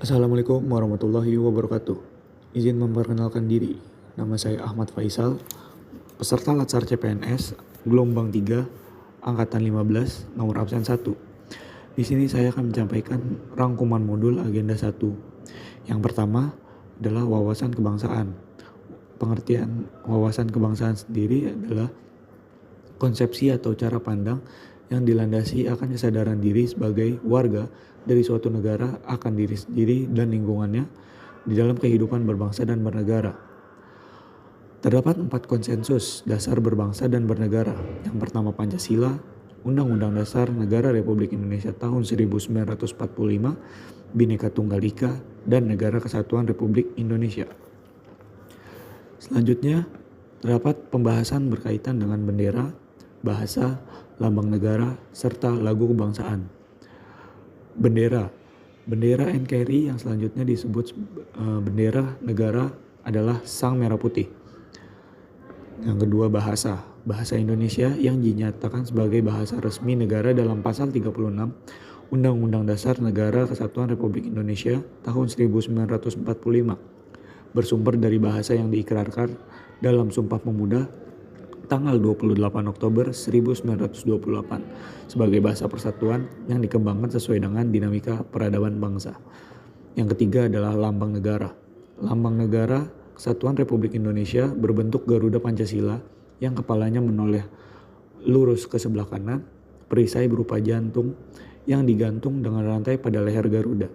Assalamualaikum warahmatullahi wabarakatuh. Izin memperkenalkan diri. Nama saya Ahmad Faisal, peserta Latsar CPNS gelombang 3 angkatan 15 nomor absen 1. Di sini saya akan menyampaikan rangkuman modul agenda 1. Yang pertama adalah wawasan kebangsaan. Pengertian wawasan kebangsaan sendiri adalah konsepsi atau cara pandang yang dilandasi akan kesadaran diri sebagai warga dari suatu negara akan diri sendiri dan lingkungannya di dalam kehidupan berbangsa dan bernegara. Terdapat 4 konsensus dasar berbangsa dan bernegara. Yang pertama Pancasila, Undang-Undang Dasar Negara Republik Indonesia tahun 1945, Bhinneka Tunggal Ika, dan Negara Kesatuan Republik Indonesia. Selanjutnya, terdapat pembahasan berkaitan dengan bendera, bahasa, lambang negara, serta lagu kebangsaan. Bendera NKRI yang selanjutnya disebut bendera negara adalah Sang Merah Putih. Yang kedua bahasa Indonesia yang dinyatakan sebagai bahasa resmi negara dalam pasal 36 Undang-Undang Dasar Negara Kesatuan Republik Indonesia tahun 1945. Bersumber dari bahasa yang diikrarkan dalam Sumpah Pemuda tanggal 28 Oktober 1928 sebagai bahasa persatuan yang dikembangkan sesuai dengan dinamika peradaban bangsa. Yang ketiga adalah lambang negara. Lambang negara Kesatuan Republik Indonesia berbentuk Garuda Pancasila yang kepalanya menoleh lurus ke sebelah kanan, perisai berupa jantung yang digantung dengan rantai pada leher Garuda,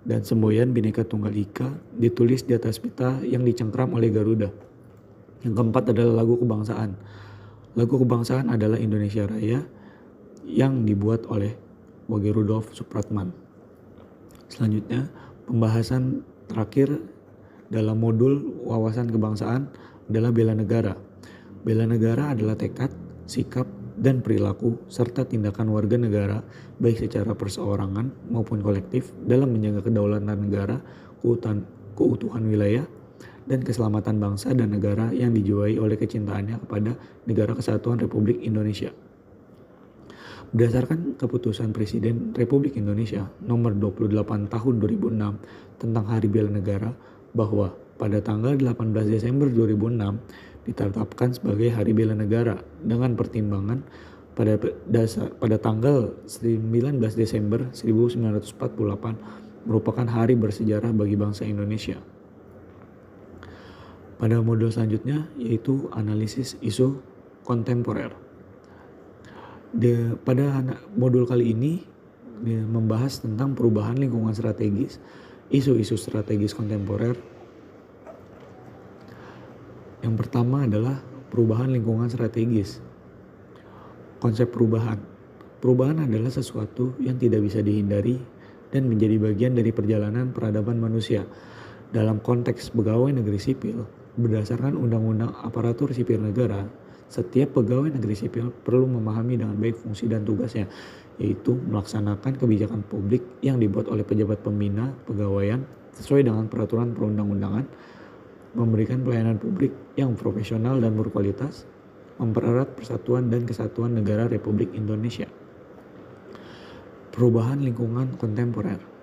dan semboyan Bhinneka Tunggal Ika ditulis di atas pita yang dicengkram oleh Garuda. Yang keempat adalah lagu kebangsaan. Lagu kebangsaan adalah Indonesia Raya yang dibuat oleh Wage Rudolf Supratman. Selanjutnya, pembahasan terakhir dalam modul wawasan kebangsaan adalah bela negara. Bela negara adalah tekad, sikap, dan perilaku serta tindakan warga negara baik secara perseorangan maupun kolektif dalam menjaga kedaulatan negara, keutuhan wilayah, dan keselamatan bangsa dan negara yang dijiwai oleh kecintaannya kepada Negara Kesatuan Republik Indonesia. Berdasarkan keputusan Presiden Republik Indonesia nomor 28 tahun 2006 tentang Hari Bela Negara bahwa pada tanggal 18 Desember 2006 ditetapkan sebagai Hari Bela Negara dengan pertimbangan pada tanggal 19 Desember 1948 merupakan hari bersejarah bagi bangsa Indonesia. Pada modul selanjutnya yaitu analisis isu kontemporer. Pada modul kali ini membahas tentang perubahan lingkungan strategis, isu-isu strategis kontemporer. Yang pertama adalah perubahan lingkungan strategis. Konsep perubahan. Perubahan adalah sesuatu yang tidak bisa dihindari dan menjadi bagian dari perjalanan peradaban manusia. Dalam konteks pegawai negeri sipil, berdasarkan Undang-Undang Aparatur Sipil Negara, setiap pegawai negeri sipil perlu memahami dengan baik fungsi dan tugasnya, yaitu melaksanakan kebijakan publik yang dibuat oleh pejabat pembina pegawaian sesuai dengan peraturan perundang-undangan, memberikan pelayanan publik yang profesional dan berkualitas, mempererat persatuan dan kesatuan negara Republik Indonesia. Perubahan lingkungan kontemporer.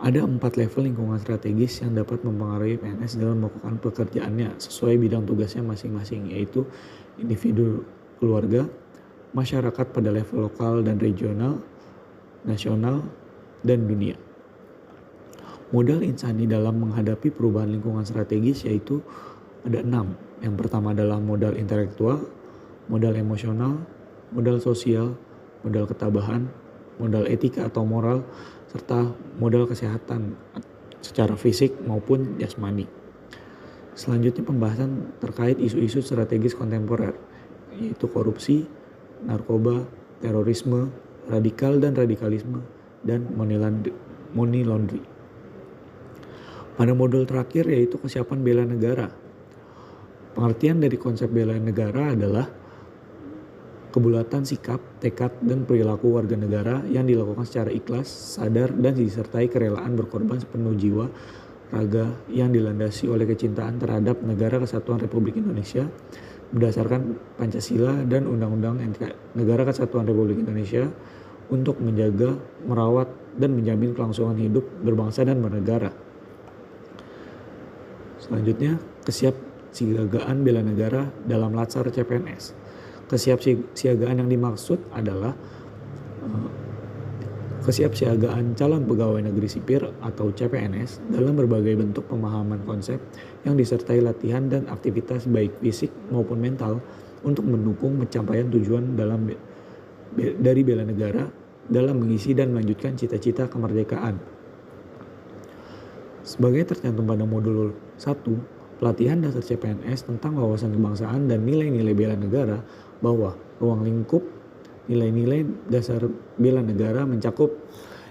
Ada 4 level lingkungan strategis yang dapat mempengaruhi PNS dalam melakukan pekerjaannya sesuai bidang tugasnya masing-masing, yaitu individu, keluarga, masyarakat pada level lokal dan regional, nasional, dan dunia. Modal insani dalam menghadapi perubahan lingkungan strategis yaitu ada 6. Yang pertama adalah modal intelektual, modal emosional, modal sosial, modal ketabahan, modal etika atau moral, serta modal kesehatan secara fisik maupun jasmani. Selanjutnya pembahasan terkait isu-isu strategis kontemporer, yaitu korupsi, narkoba, terorisme, radikal dan radikalisme, dan money laundry. Pada modul terakhir yaitu kesiapan bela negara. Pengertian dari konsep bela negara adalah kebulatan sikap, tekad, dan perilaku warga negara yang dilakukan secara ikhlas, sadar, dan disertai kerelaan berkorban sepenuh jiwa, raga yang dilandasi oleh kecintaan terhadap Negara Kesatuan Republik Indonesia berdasarkan Pancasila dan Undang-Undang Negara Kesatuan Republik Indonesia, untuk menjaga, merawat, dan menjamin kelangsungan hidup berbangsa dan bernegara. Selanjutnya, kesiapsiagaan bela negara dalam Latsar CPNS. Kesiapsiagaan yang dimaksud adalah kesiapsiagaan calon pegawai negeri sipil atau CPNS dalam berbagai bentuk pemahaman konsep yang disertai latihan dan aktivitas baik fisik maupun mental untuk mendukung pencapaian tujuan dari bela negara dalam mengisi dan melanjutkan cita-cita kemerdekaan. Sebagai tercantum pada modul 1, pelatihan dasar CPNS tentang wawasan kebangsaan dan nilai-nilai bela negara, bahwa ruang lingkup nilai-nilai dasar bela negara mencakup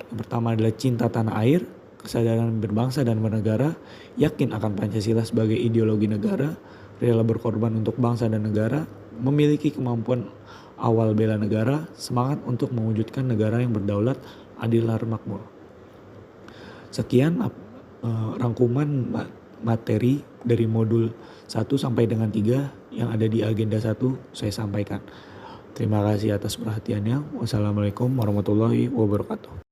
yang pertama adalah cinta tanah air, kesadaran berbangsa dan bernegara, yakin akan Pancasila sebagai ideologi negara, rela berkorban untuk bangsa dan negara, memiliki kemampuan awal bela negara, semangat untuk mewujudkan negara yang berdaulat, adil dan makmur. Sekian rangkuman materi dari modul 1 sampai dengan 3 yang ada di agenda 1 saya sampaikan. Terima kasih atas perhatiannya. Wassalamualaikum warahmatullahi wabarakatuh.